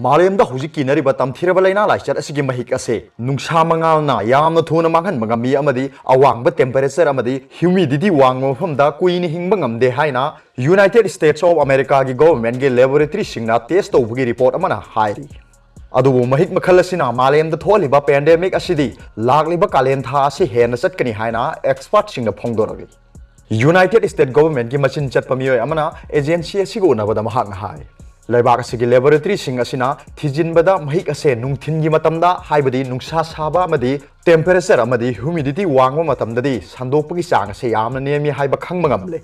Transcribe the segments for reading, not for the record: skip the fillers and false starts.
मालेमदा हुजिक किनरिबा तमथिरबा लाइना-लाइचाट असigi mahik ase nungsa mangalna yamna thuna manghan mangami amadi awangba temperature amadi humidity wangma mafamda kuini hingba ngamde haina United States of America gi government gi laboratory singna test tawbugi report amana hairi adubu mahik makhal asina malemda tholiba pandemic asidi lagliba kalen tha ase hena chatkani haina expert singna phongdoragi United States government gi machin chatpa miyoy amana agency asigo unabada mahak hai leiba asigi laboratory sing asina thijinbada mahik ase nungthingi matamda haibadi nungsa saba amadi temperature amadi humidity wangma matamdadi sandokpagi chang ase yamna nemi haiba khangma ngamle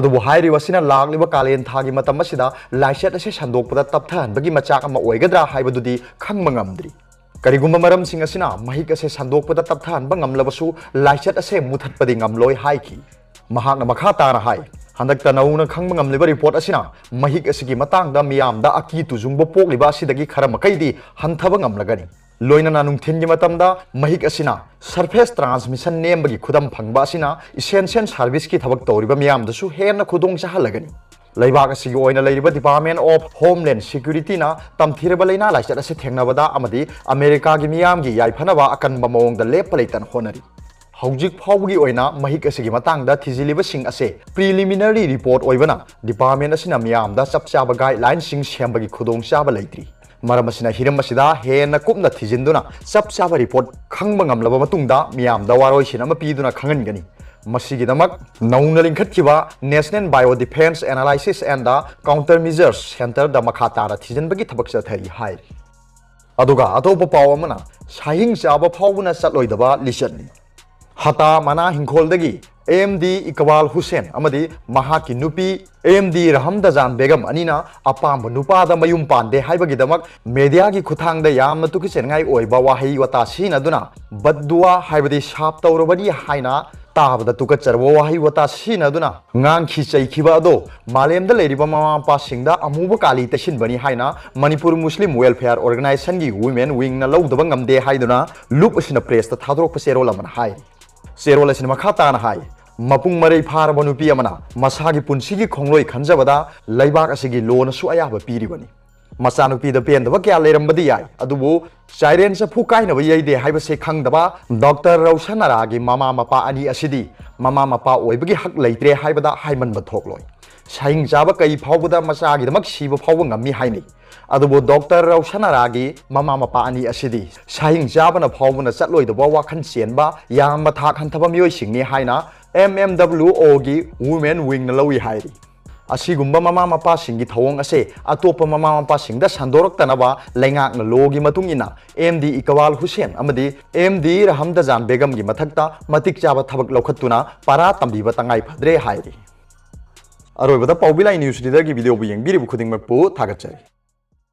adubu hairi wasina lagliba kalen thagi matam asida laichat ase sandokpada tapthanbagi machak ama oigadra haibadudi khangma ngamdri karigumba maram sing asina mahik ase sandokpada tapthanba ngamlabasu laichat ase muthatpadi ngamloi haiki mahakna makha tana hai handakta nauna khangma ngamliba report asina mahik asigi matangda miyamda aki tujungbo pokliba asidagi khara makaidi hanthaba ngamlagani loinana nungthingi matamda mahik asina surface transmission nembagi khudam phangba asina essential service ki thabak tawriba miyamdasu hena khudong chahalagani leibak asigi oina leiriba Department of Homeland Security na tamthiraba laina-laichat ase thengnabada amadi America gi miyamgi yaiphanaba akanba mawongda lepa leitan honari Haujik Paugi Oina, Mahik Asigi Matanga, Tiziliba Sing Ase, preliminary report Oivana, Department Asina Miyamda, Sapchaba guidelines Sing Shambagi Kudong Shaba Latri. Maramasina Hiramasida, Hena Kupna Tizinduna, Sapchaba report, Kangbangam Lavamatunda, Miyamda Waro Shinama Piduna Kangani. Masigidamak, NGAKPIYU, National Biodefense Analysis and the Countermeasures Center, the Makatara Tizinbagi Tabaksa Thai High. Aduga, Atopa Pawamana, Shahing Shaba Pawuna Saloidaba, Lishan. Hata mana hingkholdagi AMD Iqbal Hussain amadi mahaki nupi AMD Rahamdajan Begum anina apamba nupada mayum pande haibagidamak media gi khuthangda yamna tuki chengai oiba wahi wata sina duna badduwa haibadi shap tawrabadi haina tabda tuka charwa wahi wata sina duna ngang khi chaikhiba ado malemda leiriba mama pa singda amuba kali tashin bani haina Manipur Muslim Welfare Organization gi women wing na lawdaba ngamde haiduna loop asina press ta thadrok pasero lamana hai Serol asina makhata na hai mapung marei pharaba nupi amana masagi punsigi khongloi khanjabada leibak asigi lona su ayaba piribani machanupi da pendaba kya lerambadi yai adubu siren sa phukai na yaide haiba se khangdaba Dr. Raushanaragi mama mapa ani asidi mama mapa oibagi hak leitre haibada haiman ba thokloi saing jaba kai phawbuda masagi damak siba phawba ngami haini adubu Dr. Raushanaragi mama mapa ani asidi saing jaba na phawbuna chatloi da wa khan chenba yam ma thak hanthaba miyoi singni haina MMWO gi women wing na lawi hairi asigumba mama mapa singi thawong ase atopa mama mapa singda sandoroktanaba leingak na logi matungina MD Iqbal Hussain amadi MD Rahamdajan Begum gi mathakta matik chaba thabak lokhatuna para tambiba tangai phadre hairi aroibada Paubilai News Leader gi video bu yengbiri bu khuding makpu thagatchari